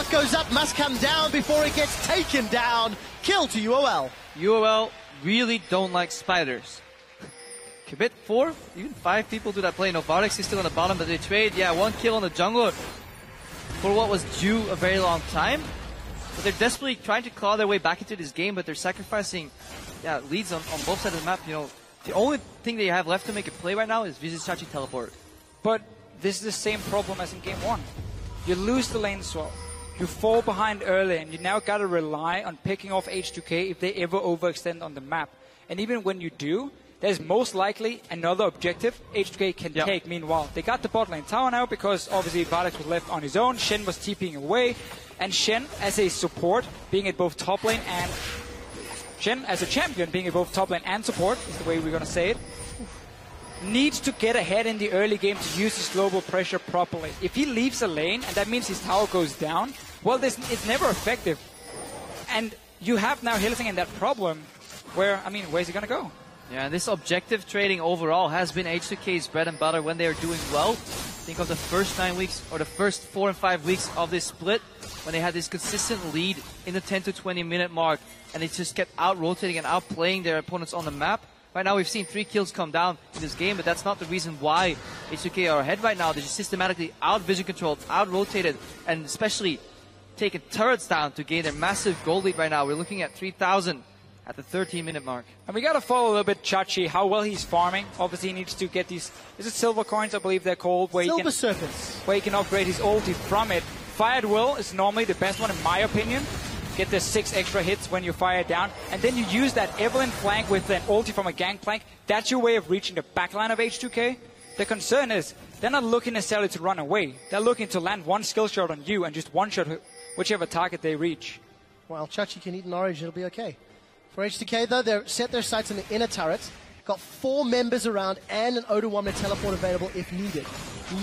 what goes up must come down before it gets taken down. Kill to UOL. UOL really don't like spiders. Commit 4, even 5 people to that play. No, Vardex is still on the bottom, but they trade, 1 kill on the jungler for what was due a very long time. But they're desperately trying to claw their way back into this game, but they're sacrificing leads on both sides of the map. You know, the only thing they have left to make a play right now is Vizicsacsi teleport. But this is the same problem as in game 1. You lose the lane swap. You fall behind early, and you now got to rely on picking off H2K if they ever overextend on the map. And even when you do, there's most likely another objective H2K can take. Meanwhile, they got the bot lane tower now because obviously Vardex was left on his own. Shen was TPing away. And Shen as a support, being at both top lane and... Shen as a champion, being at both top lane and support, is the way we're going to say it, needs to get ahead in the early game to use his global pressure properly. If he leaves a lane, and that means his tower goes down, well, it's never effective. And you have now Hylissang that problem where, I mean, where's he going to go? Yeah, this objective trading overall has been H2K's bread and butter when they are doing well. Think of the first 9 weeks, or the first 4 and 5 weeks of this split, when they had this consistent lead in the 10 to 20 minute mark, and they just kept out-rotating and outplaying their opponents on the map. Right now we've seen 3 kills come down in this game, but that's not the reason why H2K are ahead right now. They're just systematically out-vision controlled, out-rotated, and especially taking turrets down to gain their massive gold lead right now. We're looking at 3,000 at the 13-minute mark. And we got to follow a little bit Chachi, how well he's farming. Obviously he needs to get these, is it silver coins, I believe they're called? Where Silver serpents. Where he can upgrade his ulti from it. Fired Will is normally the best one in my opinion. Get the 6 extra hits when you fire down. And then you use that Evelynn flank with an ulti from a gangplank. That's your way of reaching the backline of H2K. The concern is, they're not looking necessarily to run away. They're looking to land one skill shot on you and just one-shot whichever target they reach. Well, Chachi can eat an orange, it'll be okay. For H2K, though, they've set their sights on the inner turret. Got 4 members around and an O2 1-minute teleport available if needed.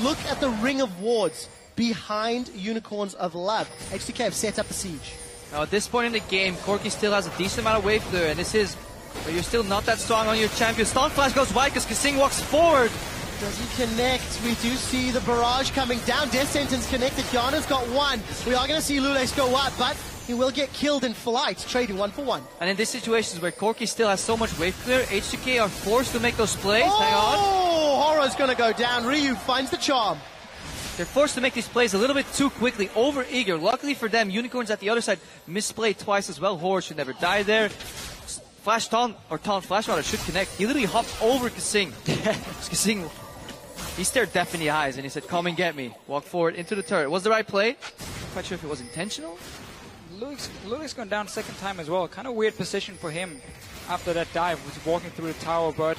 Look at the ring of wards behind Unicorns of Love. H2K have set up a siege. Now, at this point in the game, Corki still has a decent amount of wave clear, and this is where you're still not that strong on your champion. Stun Flash goes wide because Kasing walks forward. Does he connect? We do see the barrage coming down. Death Sentence connected. Yana's got 1. We are going to see Lules go up, but he will get killed in flight, trading 1 for 1. And in these situations where Corki still has so much wave clear, H2K are forced to make those plays. Hang on. Oh, Horror's going to go down. Ryu finds the charm. They're forced to make these plays a little bit too quickly, over-eager. Luckily for them, Unicorns at the other side misplayed twice as well. Horror should never die there. Flash Taunt, or Taunt Flash rather, should connect. He literally hopped over Kasing. Kasing, he stared death in the eyes and he said, come and get me. Walk forward into the turret. Was the right play? I'm quite sure if it was intentional. Lulik's gone down 2nd time as well. Kind of weird position for him after that dive. Was walking through the tower, but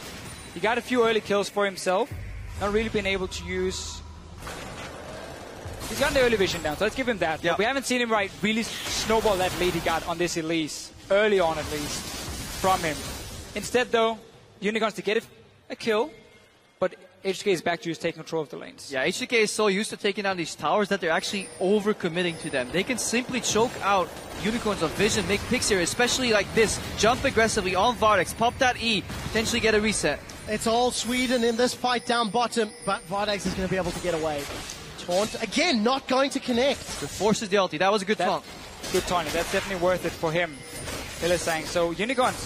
he got a few early kills for himself. Not really been able to use... He's gotten the early vision down, so let's give him that. Yep. We haven't seen him really snowball that lead he got on this Elise. Early on, at least, from him. Instead, though, Unicorns to get a kill, but H2K is back to just taking control of the lanes. Yeah, H2K is so used to taking down these towers that they're actually over-committing to them. They can simply choke out Unicorns of Vision, make picks here, especially like this. Jump aggressively on Vardex, pop that E, potentially get a reset. It's all Sweden in this fight down bottom, but Vardex is going to be able to get away. Taunt, again, not going to connect. The forces the ulti. That was a good taunt. Good taunt. That's definitely worth it for him, Hylissang. So Unicorns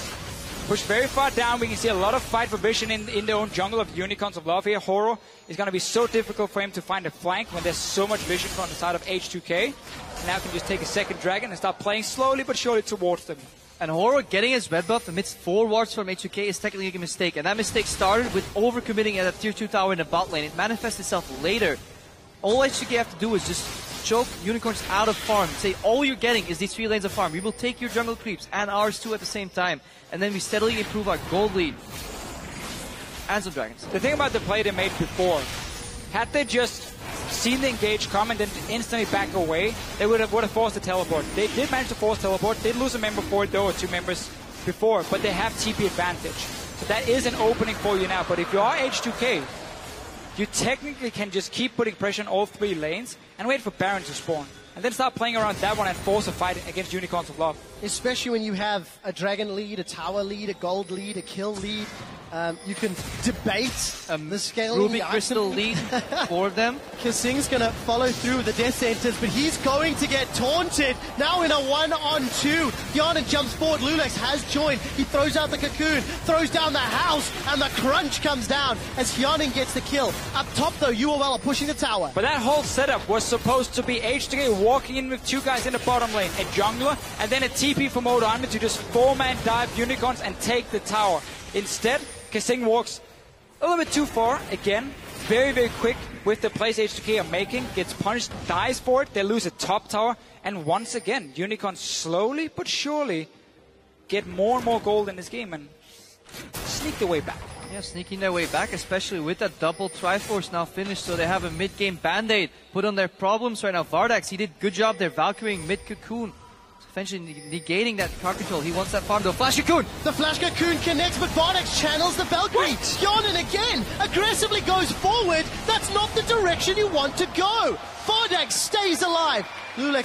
push very far down. We can see a lot of fight for vision in their own jungle of Unicorns of Love here. Horror is going to be so difficult for him to find a flank when there's so much vision from the side of H2K. Now can just take a 2nd dragon and start playing slowly but surely towards them. And Horror getting his red buff amidst 4 wards from H2K is technically a mistake. And that mistake started with overcommitting at a tier 2 tower in the bot lane. It manifests itself later. All H2K have to do is just choke Unicorns out of farm. Say, all you're getting is these 3 lanes of farm. We will take your jungle creeps and ours too at the same time. And then we steadily improve our gold lead. And some dragons. The thing about the play they made before, had they just seen the engage come and then instantly back away, they would have forced the teleport. They did manage to force teleport. They did lose a member for it though, or 2 members before, but they have TP advantage. So that is an opening for you now. But if you are H2K, you technically can just keep putting pressure on all 3 lanes and wait for Baron to spawn. And then start playing around that one and force a fight against Unicorns of Love. Especially when you have a dragon lead, a tower lead, a gold lead, a kill lead. You can debate the scaling. Ruby Crystal lead for them. Kasing's going to follow through with the death sentence, but he's going to get taunted. Now in a 1-on-2. Diana jumps forward. Lulex has joined. He throws out the cocoon, throws down the house, and the crunch comes down as Hyanin gets the kill. Up top, though, UOL are pushing the tower. But that whole setup was supposed to be H2K walking in with 2 guys in the bottom lane, a jungler, and then a TP from Odoanme to just 4-man dive Unicorns and take the tower. Instead, Kasing walks a little bit too far, again, very, very quick with the plays H2K are making, gets punished, dies for it, they lose a top tower, and once again, Unicorns slowly but surely get more and more gold in this game and sneak their way back. Yeah, sneaking their way back, especially with that double Triforce now finished, so they have a mid-game Band-Aid put on their problems right now. Vardax, he did good job there, Valkyring mid-Cocoon. Eventually negating that car control. He wants that farm though. Flash Cocoon! The Flash Cocoon connects, but Vardax channels the Valkyrie. Hyanin again aggressively goes forward. That's not the direction you want to go. Vardax stays alive. Lulex